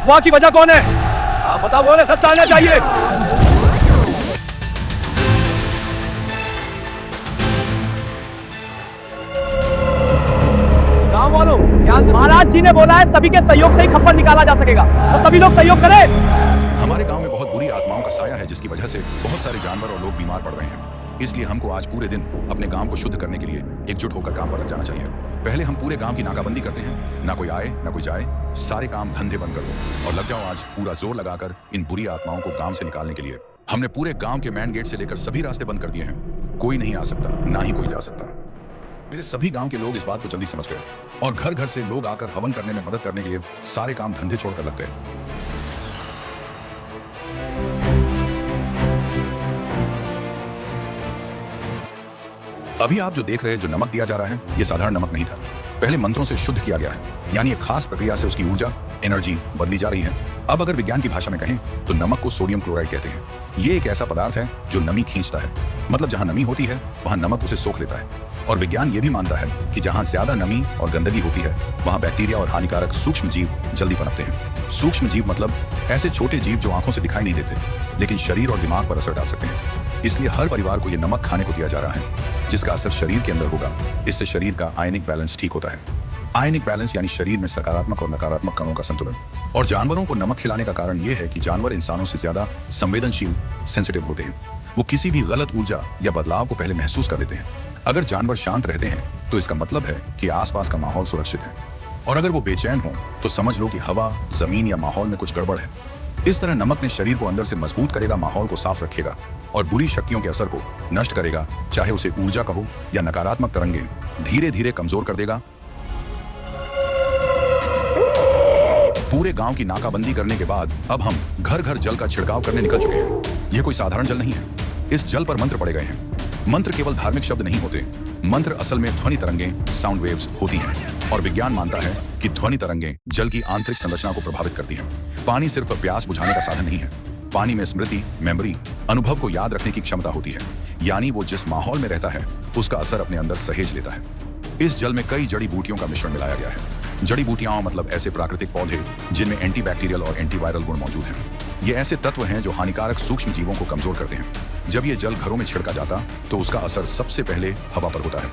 अफवाह की वजह कौन है? आप बताओ, कौन है? सच जानना चाहिए। गाँव वालों, ध्यान से, महाराज जी ने बोला है सभी के सहयोग से ही खप्पर निकाला जा सकेगा, तो सभी लोग सहयोग करें। हमारे गांव में बहुत बुरी आत्माओं का साया है, जिसकी वजह से बहुत सारे जानवर और लोग बीमार पड़ रहे हैं। इसलिए हमको आज पूरे दिन अपने गांव को शुद्ध करने के लिए एकजुट होकर काम पर लग जाना चाहिए। पहले हम पूरे गांव की नाकाबंदी करते हैं, ना कोई आए ना कोई जाए, सारे काम धंधे बंद कर दो और लग जाओ आज पूरा जोर लगाकर इन बुरी आत्माओं को गांव से निकालने के लिए। हमने पूरे गांव के मेन गेट से लेकर सभी रास्ते बंद कर दिए हैं। कोई नहीं आ सकता, ना ही कोई जा सकता। मेरे सभी गांव के लोग इस बात को जल्दी समझ गए और घर घर से लोग आकर हवन करने में मदद करने के लिए सारे काम धंधे छोड़कर लग गए। अभी आप जो देख रहे हैं, जो नमक दिया जा रहा है, ये साधारण नमक नहीं था। पहले मंत्रों से शुद्ध किया गया है, यानी एक खास प्रक्रिया से उसकी ऊर्जा, एनर्जी बदली जा रही है। अब अगर विज्ञान की भाषा में कहें तो नमक को सोडियम क्लोराइड कहते हैं। ये एक ऐसा पदार्थ है जो नमी खींचता है, मतलब जहां नमी होती है वहां नमक उसे सोख लेता है। और विज्ञान ये भी मानता है कि जहां ज्यादा नमी और गंदगी होती है वहां बैक्टीरिया और हानिकारक सूक्ष्म जीव जल्दी पनपते हैं। सूक्ष्म जीव मतलब ऐसे छोटे जीव जो आंखों से दिखाई नहीं देते लेकिन शरीर और दिमाग पर असर डाल सकते हैं। इसलिए हर परिवार को यह नमक खाने को दिया जा रहा है, जिसका असर शरीर के अंदर होगा। इससे शरीर का आयनिक बैलेंस ठीक होता है। आयनिक बैलेंस यानी शरीर में सकारात्मक और नकारात्मक कणों का संतुलन। और जानवरों को नमक खिलाने का कारण यह है कि जानवर इंसानों से ज्यादा संवेदनशील, सेंसिटिव होते हैं। वो किसी भी गलत ऊर्जा या बदलाव को पहले महसूस कर लेते हैं। अगर जानवर शांत रहते हैं तो इसका मतलब है कि आसपास का माहौल सुरक्षित है, और अगर वो बेचैन हो तो समझ लो कि हवा, जमीन या माहौल में कुछ गड़बड़ है। इस तरह नमक ने शरीर को अंदर से मजबूत करेगा, माहौल को साफ रखेगा और बुरी शक्तियों के असर को नष्ट करेगा, चाहे उसे ऊर्जा कहो या नकारात्मक तरंगे, धीरे धीरे कमजोर कर देगा। पूरे गांव की नाकाबंदी करने के बाद अब हम घर घर जल का छिड़काव करने निकल चुके हैं। यह कोई साधारण जल नहीं है, इस जल पर मंत्र पड़े गए हैं। मंत्र केवल धार्मिक शब्द नहीं होते, मंत्र असल में ध्वनि तरंगें, साउंड वेव्स होती हैं। और विज्ञान मानता है कि ध्वनि तरंगें जल की आंतरिक संरचना को प्रभावित करती हैं। पानी सिर्फ प्यास बुझाने का साधन नहीं है, पानी में स्मृति, मेमोरी, अनुभव को याद रखने की क्षमता होती है। यानी वो जिस माहौल में रहता है उसका असर अपने अंदर सहेज लेता है। इस जल में कई जड़ी बूटियों का मिश्रण मिलाया गया है। जड़ी बूटियां मतलब ऐसे प्राकृतिक पौधे जिनमें एंटीबैक्टीरियल और एंटीवायरल गुण मौजूद हैं। ये ऐसे तत्व हैं जो हानिकारक सूक्ष्म जीवों को कमजोर करते हैं। जब ये जल घरों में छिड़का जाता तो उसका असर सबसे पहले हवा पर होता है।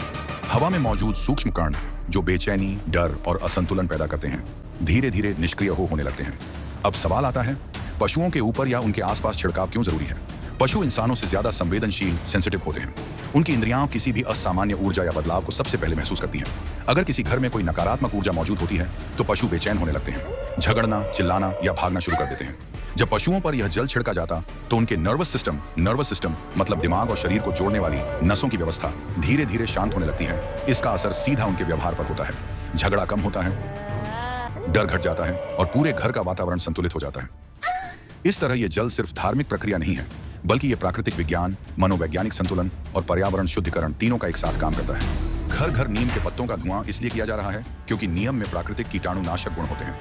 हवा में मौजूद सूक्ष्म कण जो बेचैनी, डर और असंतुलन पैदा करते हैं, धीरे धीरे निष्क्रिय होने लगते हैं। अब सवाल आता है, पशुओं के ऊपर या उनके आसपास छिड़काव क्यों जरूरी है? पशु इंसानों से ज्यादा संवेदनशील, सेंसिटिव होते हैं। उनकी इंद्रियां किसी भी असामान्य ऊर्जा या बदलाव को सबसे पहले महसूस करती हैं। अगर किसी घर में कोई नकारात्मक ऊर्जा मौजूद होती है तो पशु बेचैन होने लगते हैं, झगड़ना, चिल्लाना या भागना शुरू कर देते हैं। जब पशुओं पर यह जल छिड़का जाता तो उनके नर्वस सिस्टम मतलब दिमाग और शरीर को जोड़ने वाली नसों की व्यवस्था धीरे धीरे शांत होने लगती है। इसका असर सीधा उनके व्यवहार पर होता है। झगड़ा कम होता है, डर घट जाता है और पूरे घर का वातावरण संतुलित हो जाता है। इस तरह यह जल सिर्फ धार्मिक प्रक्रिया नहीं है, बल्कि यह प्राकृतिक विज्ञान, मनोवैज्ञानिक संतुलन और पर्यावरण शुद्धिकरण तीनों का एक साथ काम करता है। घर घर नीम के पत्तों का धुआं इसलिए किया जा रहा है क्योंकि नीम में प्राकृतिक कीटाणुनाशक गुण होते हैं।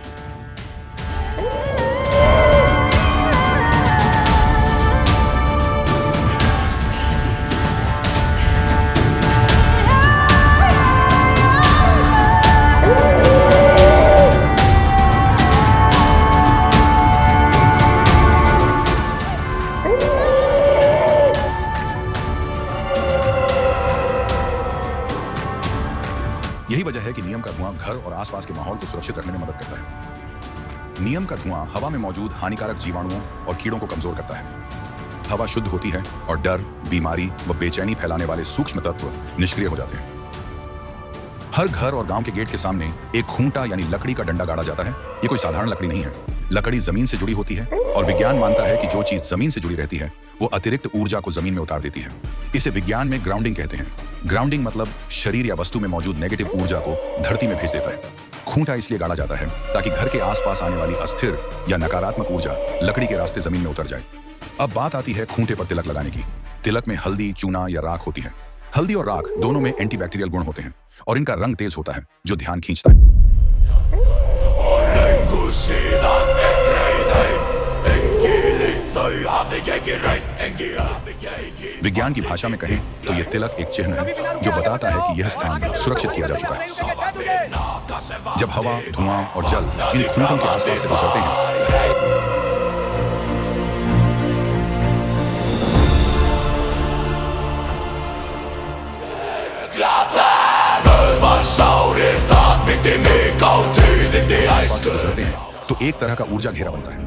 यही वजह है कि नीम का धुआं घर और आसपास के माहौल को सुरक्षित रखने में मदद करता है। नीम का धुआं हवा में मौजूद हानिकारक जीवाणुओं और कीड़ों को कमजोर करता है। हवा शुद्ध होती है और डर, बीमारी व बेचैनी फैलाने वाले सूक्ष्म तत्व निष्क्रिय हो जाते हैं। हर घर और गांव के गेट के सामने एक खूंटा यानी लकड़ी का डंडा गाड़ा जाता है। ये कोई साधारण लकड़ी नहीं है, लकड़ी जमीन से जुड़ी होती है और विज्ञान मानता है कि जो चीज जमीन से जुड़ी रहती है वो अतिरिक्त ऊर्जा को जमीन में उतार देती है। इसे विज्ञान में ग्राउंडिंग कहते हैं। ग्राउंडिंग मतलब शरीर या वस्तु में मौजूद नेगेटिव ऊर्जा को धरती में भेज देता है। खूंटा इसलिए गाड़ा जाता है ताकि घर के आसपास आने वाली अस्थिर या नकारात्मक ऊर्जा लकड़ी के रास्ते जमीन में उतर जाए। अब बात आती है खूंटे पर तिलक लगाने की। तिलक में हल्दी, चूना या राख होती है। हल्दी और राख दोनों में एंटीबैक्टीरियल गुण होते हैं और इनका रंग तेज होता है जो ध्यान खींचता है। विज्ञान की भाषा में कहें तो यह तिलक एक चिन्ह है जो बताता है कि यह स्थान सुरक्षित किया जा चुका है। जब हवा, धुआं और जल इन खूंटों के आसपास से गुजरते हैं आसपास से गुजरते हैं तो एक तरह का ऊर्जा घेरा बनता है।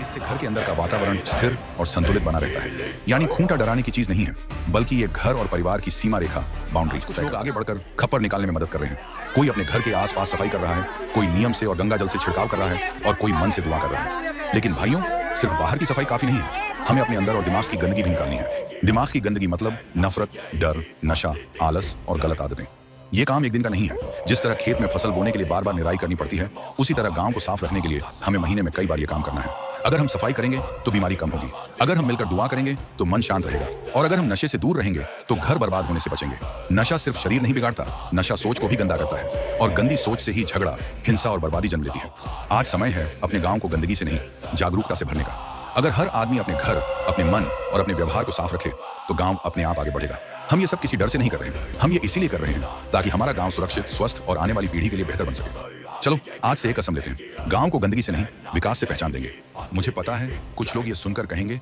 इससे घर के अंदर का वातावरण स्थिर और संतुलित बना रहता है। यानी खूंटा डराने की चीज नहीं है, बल्कि ये घर और परिवार की सीमा रेखा, बाउंड्रीज। कुछ लोग आगे बढ़कर खप्पर निकालने में मदद कर रहे हैं। कोई अपने घर के आसपास सफाई कर रहा है, कोई नियम से और गंगा जल से छिड़काव कर रहा है और कोई मन से दुआ कर रहा है। लेकिन भाइयों, सिर्फ बाहर की सफाई काफी नहीं है, हमें अपने अंदर और दिमाग की गंदगी भी निकालनी है। दिमाग की गंदगी मतलब नफरत, डर, नशा, आलस और गलत आदतें। ये काम एक दिन का नहीं है। जिस तरह खेत में फसल बोने के लिए बार बार निराई करनी पड़ती है, उसी तरह गांव को साफ रखने के लिए हमें महीने में कई बार ये काम करना है। अगर हम सफाई करेंगे तो बीमारी कम होगी, अगर हम मिलकर दुआ करेंगे तो मन शांत रहेगा, और अगर हम नशे से दूर रहेंगे तो घर बर्बाद होने से बचेंगे। नशा सिर्फ शरीर नहीं बिगाड़ता, नशा सोच को भी गंदा करता है, और गंदी सोच से ही झगड़ा, हिंसा और बर्बादी जन्म लेती है। आज समय है अपने गांव को गंदगी से नहीं, जागरूकता से भरने का। अगर हर आदमी अपने घर, अपने मन और अपने व्यवहार को साफ रखे तो गांव अपने आप आगे बढ़ेगा। हम ये सब किसी डर से नहीं कर रहे हैं, हम ये इसीलिए कर रहे हैं ताकि हमारा गांव सुरक्षित, स्वस्थ और आने वाली पीढ़ी के लिए बेहतर बन सके। चलो आज से एक कसम लेते हैं, गांव को गंदगी से नहीं, विकास से पहचान देंगे। मुझे पता है कुछ लोग ये सुनकर कहेंगे,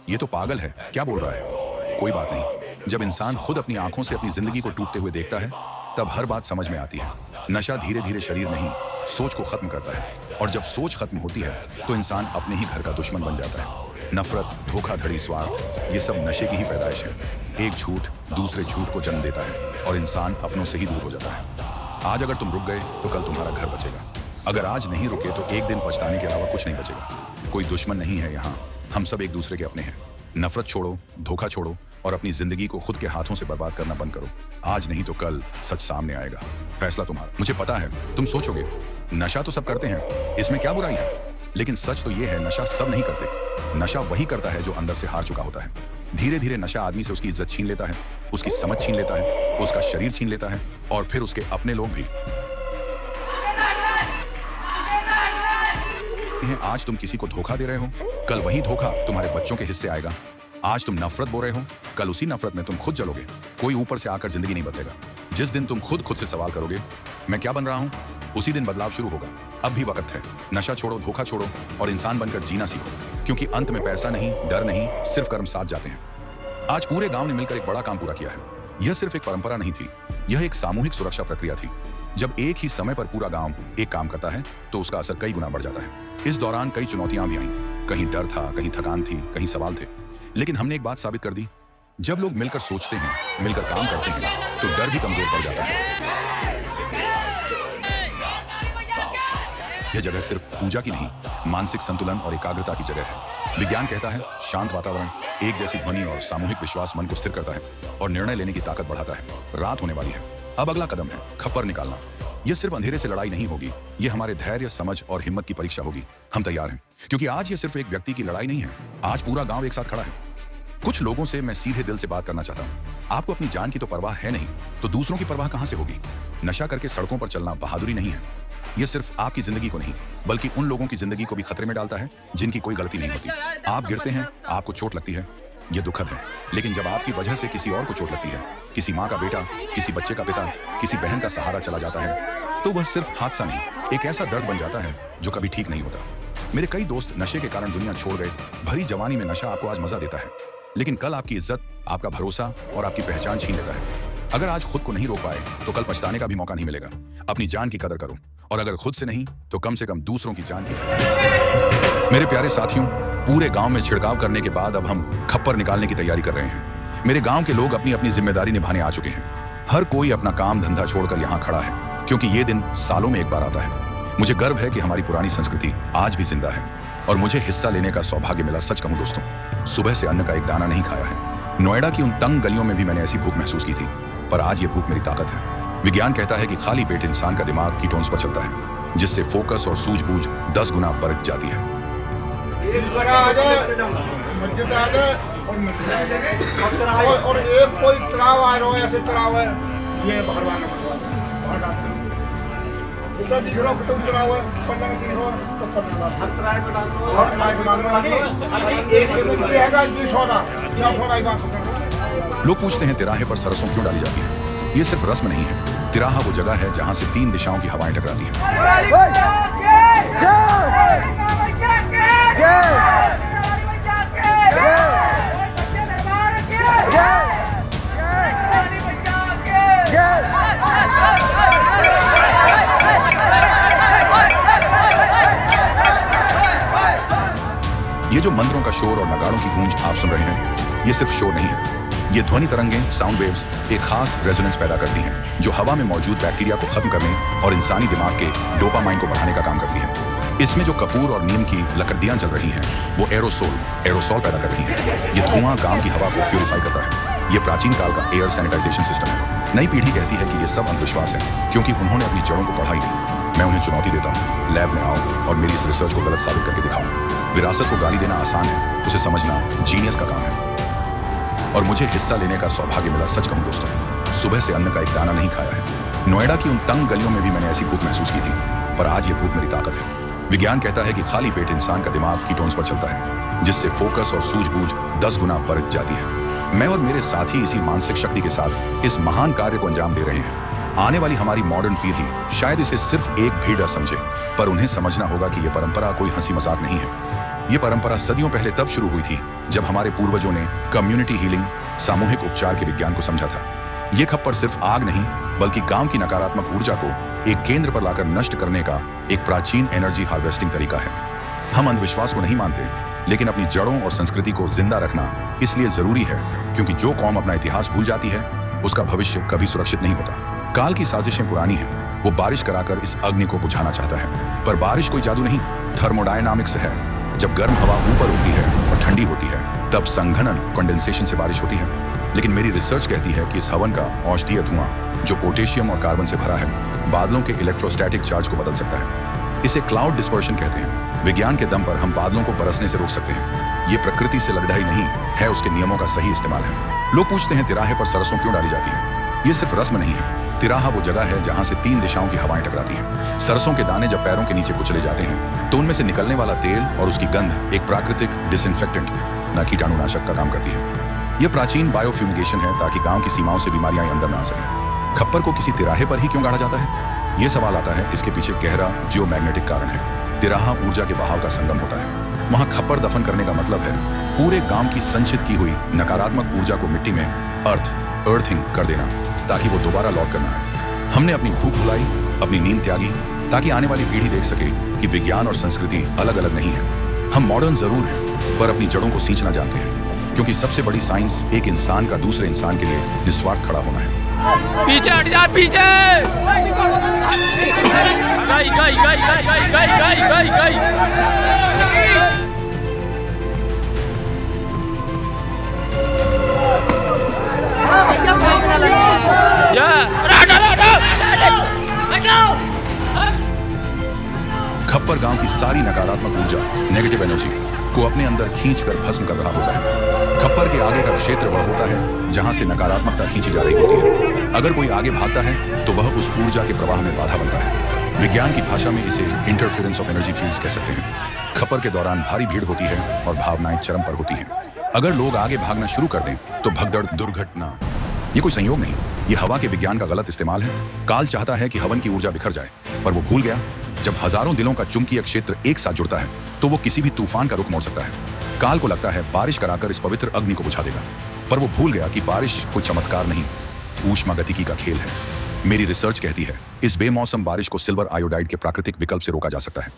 ये तो पागल है, क्या बोल रहा है। कोई बात नहीं, जब इंसान खुद अपनी आंखों से अपनी जिंदगी को टूटते हुए देखता है तब हर बात समझ में आती है। नशा धीरे धीरे शरीर नहीं, सोच को खत्म करता है, और जब सोच खत्म होती है तो इंसान अपने ही घर का दुश्मन बन जाता है। नफरत, धोखाधड़ी, स्वार्थ, ये सब नशे की ही पैदाइश है। एक झूठ दूसरे झूठ को जन्म देता है और इंसान अपनों से ही दूर हो जाता है। आज अगर तुम रुक गए तो कल तुम्हारा घर बचेगा। अगर आज नहीं रुके तो एक दिन पछताने के अलावा कुछ नहीं बचेगा। कोई दुश्मन नहीं है यहाँ, हम सब एक दूसरे के अपने हैं। नफरत छोड़ो, धोखा छोड़ो और अपनी जिंदगी को खुद के हाथों से बर्बाद करना बंद करो। आज नहीं तो कल सच सामने आएगा, फैसला तुम्हारा। मुझे पता है तुम सोचोगे, नशा तो सब करते हैं, इसमें क्या बुराई है। लेकिन सच तो यह है, नशा सब नहीं करते। नशा वही करता है जो अंदर से हार चुका होता है। धीरे धीरे नशा आदमी से उसकी इज्जत छीन लेता है, उसकी समझ छीन लेता है, उसका शरीर छीन लेता है, और फिर उसके अपने लोग भी। आज तुम किसी को धोखा दे रहे हो, कल वही धोखा तुम्हारे बच्चों के हिस्से आएगा। आज तुम नफरत बो रहे हो, कल उसी नफरत में तुम खुद जलोगे। कोई ऊपर से आकर जिंदगी नहीं बदलेगा। जिस दिन तुम खुद से सवाल करोगे, मैं क्या बन रहा हूं, उसी दिन बदलाव शुरू होगा। अब भी वक्त है, नशा छोड़ो, धोखा छोड़ो और इंसान बनकर जीना सीखो, क्योंकि अंत में पैसा नहीं, डर नहीं, सिर्फ कर्म साथ जाते हैं। आज पूरे गांव ने मिलकर एक बड़ा काम पूरा किया है। यह सिर्फ एक परंपरा नहीं थी, यह एक सामूहिक सुरक्षा प्रक्रिया थी। जब एक ही समय पर पूरा गांव एक काम करता है तो उसका असर कई गुना बढ़ जाता है। इस दौरान कई चुनौतियां भी आईं, कहीं डर था, कहीं थकान थी, कहीं सवाल थे, लेकिन हमने एक बात साबित कर दी, जब लोग मिलकर सोचते हैं, मिलकर काम करते हैं तो डर भी कमजोर पड़ जाता है। यह जगह सिर्फ पूजा की नहीं, मानसिक संतुलन और एकाग्रता की जगह है। विज्ञान कहता है शांत वातावरण, एक जैसी ध्वनि और सामूहिक विश्वास मन को स्थिर करता है और निर्णय लेने की ताकत बढ़ाता है। रात होने वाली है, अब अगला कदम है खप्पर निकालना। यह सिर्फ अंधेरे से लड़ाई नहीं होगी, यह हमारे धैर्य, समझ और हिम्मत की परीक्षा होगी। हम तैयार हैं, क्योंकि आज यह सिर्फ एक व्यक्ति की लड़ाई नहीं है, आज पूरा गांव एक साथ खड़ा है। कुछ लोगों से मैं सीधे दिल से बात करना चाहता हूं। आपको अपनी जान की तो परवाह है नहीं, तो दूसरों की परवाह कहां से होगी। नशा करके सड़कों पर चलना बहादुरी नहीं है, यह सिर्फ आपकी जिंदगी को नहीं बल्कि उन लोगों की जिंदगी को भी खतरे में डालता है जिनकी कोई गलती नहीं होती। आप गिरते हैं, आपको चोट लगती है, यह दुखद है, लेकिन जब आपकी वजह से किसी और को चोट लगती है, किसी माँ का बेटा, किसी बच्चे का पिता, किसी बहन का सहारा चला जाता है, तो वह सिर्फ हादसा नहीं, एक ऐसा दर्द बन जाता है जो कभी ठीक नहीं होता। मेरे कई दोस्त नशे के कारण दुनिया छोड़ गए। भरी जवानी में नशा आपको आज मजा देता है, लेकिन कल आपकी इज्जत, आपका भरोसा और आपकी पहचान छीन लेता है। अगर आज खुद को नहीं रोक पाए तो कल पछताने का भी मौका नहीं मिलेगा। अपनी जान की कदर करो, और अगर खुद से नहीं तो कम से कम दूसरों की जान की। मेरे प्यारे साथियों, पूरे गांव में छिड़काव करने के बाद अब हम खप्पर निकालने की तैयारी कर रहे हैं। मेरे गांव के लोग अपनी अपनी जिम्मेदारी निभाने आ चुके हैं। हर कोई अपना काम धंधा छोड़कर यहाँ खड़ा है, क्योंकि ये दिन सालों में एक बार आता है। मुझे गर्व है कि हमारी पुरानी संस्कृति आज भी जिंदा है, और मुझे हिस्सा लेने का सौभाग्य मिला। सच कहूं दोस्तों, सुबह से अन्न का एक दाना नहीं खाया है। नोएडा की उन तंग गलियों में भी मैंने ऐसी भूख महसूस की थी, पर आज ये भूख मेरी ताकत है। विज्ञान कहता है कि खाली पेट इंसान का दिमाग कीटोन्स पर चलता है, जिससे फोकस और सूझबूझ 10 गुना बढ़ जाती है। और एक कोई तराव आ रहा है, ऐसे तराव है, ये भरवाना तो दिख रहा फोटो चला हुआ है पन्ना में दिख रहा है तो पन्ना हम ट्राई बना लो एक सेकंड ये हैगा जी सोना क्या फोन आई बात लोग पूछते हैं तिराहे पर सरसों क्यों डाली जाती है। ये सिर्फ रस्म नहीं है। तिराहा वो जगह है जहां से 3 दिशाओं की हवाएं टकराती हैं। ये जो मंत्रों का शोर और नगाड़ों की गूंज आप सुन रहे हैं, ये सिर्फ शोर नहीं है। ये ध्वनि तरंगें, साउंड वेव्स एक खास रेजोनेंस पैदा करती हैं जो हवा में मौजूद बैक्टीरिया को खत्म करने और इंसानी दिमाग के डोपामाइन को बढ़ाने का काम करती हैं। इसमें जो कपूर और नीम की लकड़ियां जल रही हैं वो एरोसोल पैदा कर रही हैं। ये धुआं गांव की हवा को प्यूरिफाई करता है। ये प्राचीन काल का एयर सैनिटाइजेशन सिस्टम है। नई पीढ़ी कहती है कि ये सब अंधविश्वास है क्योंकि उन्होंने अपनी जड़ों को पढ़ा ही नहीं। मैं उन्हें चुनौती देता हूँ, लैब में आओ और मेरी इस रिसर्च को गलत साबित करके दिखाओ। विरासत को गाली देना आसान है, उसे समझना जीनियस का काम है। और मुझे हिस्सा लेने का सौभाग्य मिला। सच कहूं दोस्तों, सुबह से अन्न का एक दाना नहीं खाया है। नोएडा की उन तंग गलियों में भी मैंने ऐसी भूख महसूस की थी, पर आज ये भूख मेरी ताकत है। विज्ञान कहता है कि खाली पेट इंसान का दिमाग कीटोन्स पर चलता है, जिससे फोकस और सूझबूझ 10 गुना बढ़ जाती है। मैं और मेरे साथी इसी मानसिक शक्ति के साथ इस महान कार्य को अंजाम दे रहे हैं। आने वाली हमारी मॉडर्न पीढ़ी शायद इसे सिर्फ एक भीड़ समझे, पर उन्हें समझना होगा कि यह परंपरा कोई हंसी मजाक नहीं है। ये परंपरा सदियों पहले तब शुरू हुई थी जब हमारे पूर्वजों ने कम्युनिटी हीलिंग, सामूहिक उपचार के विज्ञान को समझा था। ये खप्पर सिर्फ आग नहीं, बल्कि गांव की नकारात्मक ऊर्जा को एक केंद्र पर लाकर नष्ट करने का एक प्राचीन एनर्जी हार्वेस्टिंग तरीका है। हम अंधविश्वास को नहीं मानते, लेकिन अपनी जड़ों और संस्कृति को जिंदा रखना इसलिए जरूरी है क्योंकि जो कौम अपना इतिहास भूल जाती है उसका भविष्य कभी सुरक्षित नहीं होता। काल की साजिशें पुरानी हैं। वो बारिश कराकर इस अग्नि को बुझाना चाहता है, पर बारिश कोई जादू नहीं, थर्मोडायनामिक्स है। जब गर्म हवा ऊपर होती है और ठंडी होती है तब संघनन कंडेंसेशन से बारिश होती है। लेकिन मेरी रिसर्च कहती है कि इस हवन का औषधीय धुआं जो पोटेशियम और कार्बन से भरा है, बादलों के इलेक्ट्रोस्टैटिक चार्ज को बदल सकता है। इसे क्लाउड डिस्पर्शन कहते हैं। विज्ञान के दम पर हम बादलों को बरसने से रोक सकते हैं। ये प्रकृति से लड़ाई नहीं है, उसके नियमों का सही इस्तेमाल है। लोग पूछते हैं तिराहे पर सरसों क्यों डाली जाती है। ये सिर्फ रस्म नहीं है। तिराहा वो जगह है जहां से 3 दिशाओं की हवाएं टकराती हैं। सरसों के दाने जब पैरों के नीचे कुचले जाते हैं तो उनमें से निकलने वाला तेल और उसकी गंध एक प्राकृतिक डिसइंफेक्टेंट न कीटाणुनाशक का काम करती है। यह प्राचीन बायोफ्यूमिगेशन है ताकि गांव की सीमाओं से बीमारियां अंदर न आ सकें। खप्पर को किसी तिराहे पर ही क्यों गाड़ा जाता है? ये सवाल आता है। इसके पीछे गहरा जियोमैग्नेटिक कारण है। तिराहा ऊर्जा के बहाव का संगम होता है। वहां खप्पर दफन करने का मतलब है पूरे गांव की संचित की हुई नकारात्मक ऊर्जा को मिट्टी में अर्थिंग कर देना, ताकि वो दोबारा लौट कर ना आए। हमने अपनी भूख भुलाई, अपनी नींद त्यागी, ताकि आने वाली पीढ़ी देख सके कि विज्ञान और संस्कृति अलग अलग नहीं है। हम मॉडर्न जरूर हैं, पर अपनी जड़ों को सींचना जानते हैं, क्योंकि सबसे बड़ी साइंस एक इंसान का दूसरे इंसान के लिए निस्वार्थ खड़ा होना है। पीछे हट जा, पीछे गई गई गई गई गई गई गई गई। खप्पर गांव की सारी नकारात्मक ऊर्जा, नेगेटिव एनर्जी को अपने अंदर खींचकर भस्म कर रहा होता है। खप्पर के आगे का क्षेत्र वह होता है जहां से नकारात्मकता खींची जा रही होती है। अगर कोई आगे भागता है तो वह उस ऊर्जा के प्रवाह में बाधा बनता है। विज्ञान की भाषा में इसे इंटरफेरेंस ऑफ एनर्जी फील्ड्स कह सकते हैं। खप्पर के दौरान भारी भीड़ होती है और भावनाएं चरम पर होती हैं। अगर लोग आगे भागना शुरू कर दें तो भगदड़, दुर्घटना। ये कोई संयोग नहीं, ये हवा के विज्ञान का गलत इस्तेमाल है। काल चाहता है कि हवन की ऊर्जा बिखर जाए, पर वो भूल गया जब हजारों दिलों का चुंबकीय क्षेत्र एक साथ जुड़ता है तो वो किसी भी तूफान का रुख मोड़ सकता है। काल को लगता है बारिश कराकर इस पवित्र अग्नि को बुझा देगा, पर वो भूल गया कि बारिश कोई चमत्कार नहीं, ऊष्मागतिकी का खेल है। मेरी रिसर्च कहती है इस बेमौसम बारिश को सिल्वर आयोडाइड के प्राकृतिक विकल्प से रोका जा सकता है।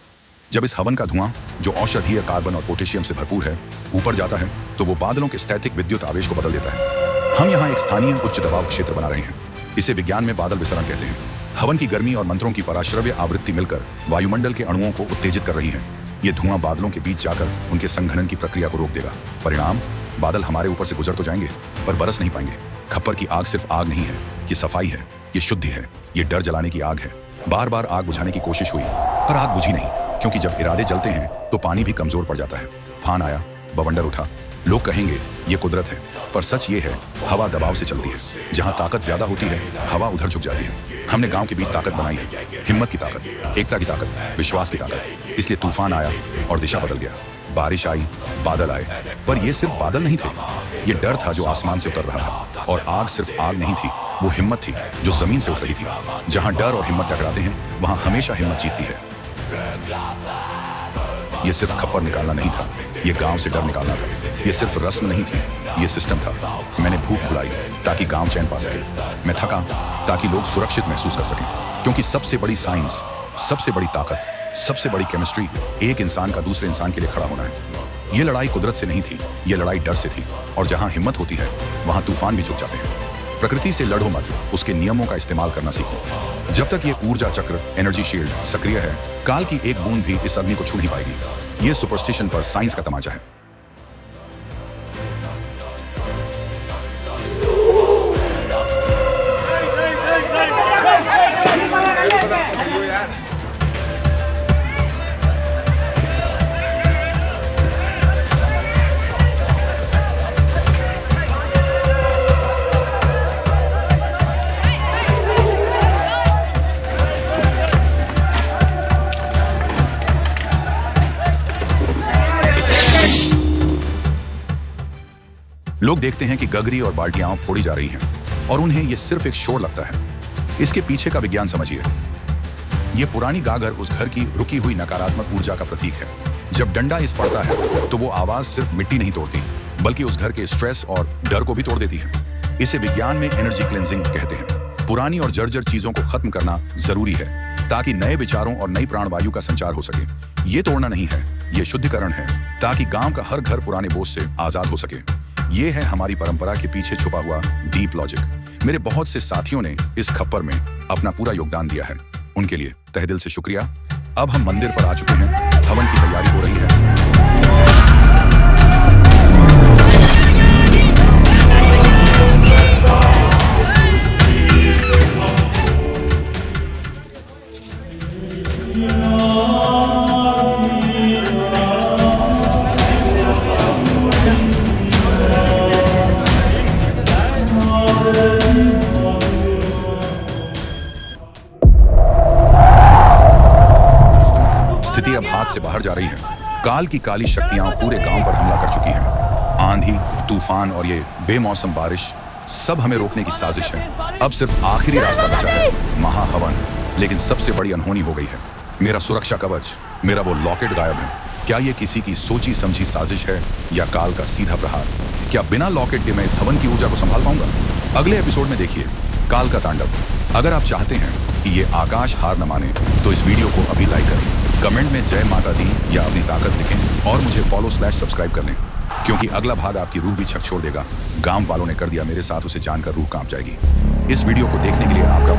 जब इस हवन का धुआं, जो औषधीय कार्बन और पोटेशियम से भरपूर है, ऊपर जाता है तो वो बादलों के स्थैतिक विद्युत आवेश को बदल देता है। हम यहाँ एक स्थानीय उच्च दबाव क्षेत्र बना रहे हैं। इसे विज्ञान में बादल विसरण कहते हैं। हवन की गर्मी और मंत्रों की पराश्रव्य आवृत्ति मिलकर वायुमंडल के अणुओं को उत्तेजित कर रही है। ये धुआं बादलों के बीच जाकर उनके संघनन की प्रक्रिया को रोक देगा। परिणाम, बादल हमारे ऊपर से गुजर तो जाएंगे पर बरस नहीं पाएंगे। खप्पर की आग सिर्फ आग नहीं है, ये सफाई है, ये शुद्धि है, ये डर जलाने की आग है। बार बार आग बुझाने की कोशिश हुई पर आग बुझी नहीं, क्योंकि जब इरादे जलते हैं तो पानी भी कमजोर पड़ जाता है। फान आया, बवंडर उठा, लोग कहेंगे ये कुदरत है, पर सच ये है हवा दबाव से चलती है। जहां ताकत ज्यादा होती है हवा उधर झुक जाती है। हमने गांव के बीच ताकत बनाई है, हिम्मत की ताकत, एकता की ताकत, विश्वास की ताकत। इसलिए तूफान आया और दिशा बदल गया, बारिश आई, बादल आए, पर ये सिर्फ बादल नहीं थे, ये डर था जो आसमान से उतर रहा था। और आग सिर्फ आग नहीं थी, वो हिम्मत थी जो जमीन से उठ रही थी। जहां डर और हिम्मत टकराते हैं वहां हमेशा हिम्मत जीतती है। ये सिर्फ खप्पर निकालना नहीं था, ये गांव से डर निकालना था। ये सिर्फ रस्म नहीं थी, ये सिस्टम था। मैंने भूख भुलाई ताकि गांव चैन पा सके, मैं थका ताकि लोग सुरक्षित महसूस कर सकें। क्योंकि सबसे बड़ी साइंस, सबसे बड़ी ताकत, सबसे बड़ी केमिस्ट्री एक इंसान का दूसरे इंसान के लिए खड़ा होना है। ये लड़ाई कुदरत से नहीं थी, ये लड़ाई डर से थी। और जहां हिम्मत होती है वहां तूफान भी झुक जाते हैं। प्रकृति से लड़ो मत, उसके नियमों का इस्तेमाल करना सीखो। जब तक ये ऊर्जा चक्र, एनर्जी शील्ड सक्रिय है, काल की एक बूंद भी इस अग्नि को छू नहीं पाएगी। ये सुपरस्टिशन पर साइंस का तमाचा है। लोग देखते हैं कि गगरी और बाल्टियां फोड़ी जा रही हैं और उन्हें यह सिर्फ एक शोर लगता है। इसके पीछे का विज्ञान समझिए। यह पुरानी गागर उस घर की रुकी हुई नकारात्मक ऊर्जा का प्रतीक है। जब डंडा इस पड़ता है तो वो आवाज सिर्फ मिट्टी नहीं तोड़ती, बल्कि उस घर के स्ट्रेस और डर को भी तोड़ देती है। इसे विज्ञान में एनर्जी क्लेंजिंग कहते हैं। पुरानी और जर्जर चीजों को खत्म करना जरूरी है ताकि नए विचारों और नई प्राणवायु का संचार हो सके। ये तोड़ना नहीं है, ये शुद्धिकरण है, ताकि गांव का हर घर पुराने बोझ से आजाद हो सके। ये है हमारी परंपरा के पीछे छुपा हुआ डीप लॉजिक। मेरे बहुत से साथियों ने इस खप्पर में अपना पूरा योगदान दिया है, उनके लिए तहे दिल से शुक्रिया। अब हम मंदिर पर आ चुके हैं, हवन की तैयारी हो रही है। स्थिति अब हाथ से बाहर जा रही है। काल की काली शक्तियां पूरे गांव पर हमला कर चुकी हैं। आंधी, तूफान और ये बेमौसम बारिश सब हमें रोकने की साजिश है। अब सिर्फ आखिरी रास्ता बचा है, महाहवन। लेकिन सबसे बड़ी अनहोनी हो गई है। मेरा सुरक्षा कवच, मेरा वो लॉकेट गायब है। क्या ये किसी की सोची समझी साजिश है या काल का सीधा प्रहार? क्या बिना लॉकेट के मैं इस हवन की ऊर्जा को संभाल पाऊंगा? अगले एपिसोड में देखिए काल का तांडव। अगर आप चाहते हैं कि ये आकाश हार न माने तो इस वीडियो को अभी लाइक करें, कमेंट में जय माता दी या अपनी ताकत लिखें और मुझे फॉलो/सब्सक्राइब कर लें, क्योंकि अगला भाग आपकी रूह भी छक छोड़ देगा। गांव वालों ने कर दिया मेरे साथ, उसे जानकर रूह कांप जाएगी। इस वीडियो को देखने के लिए आपका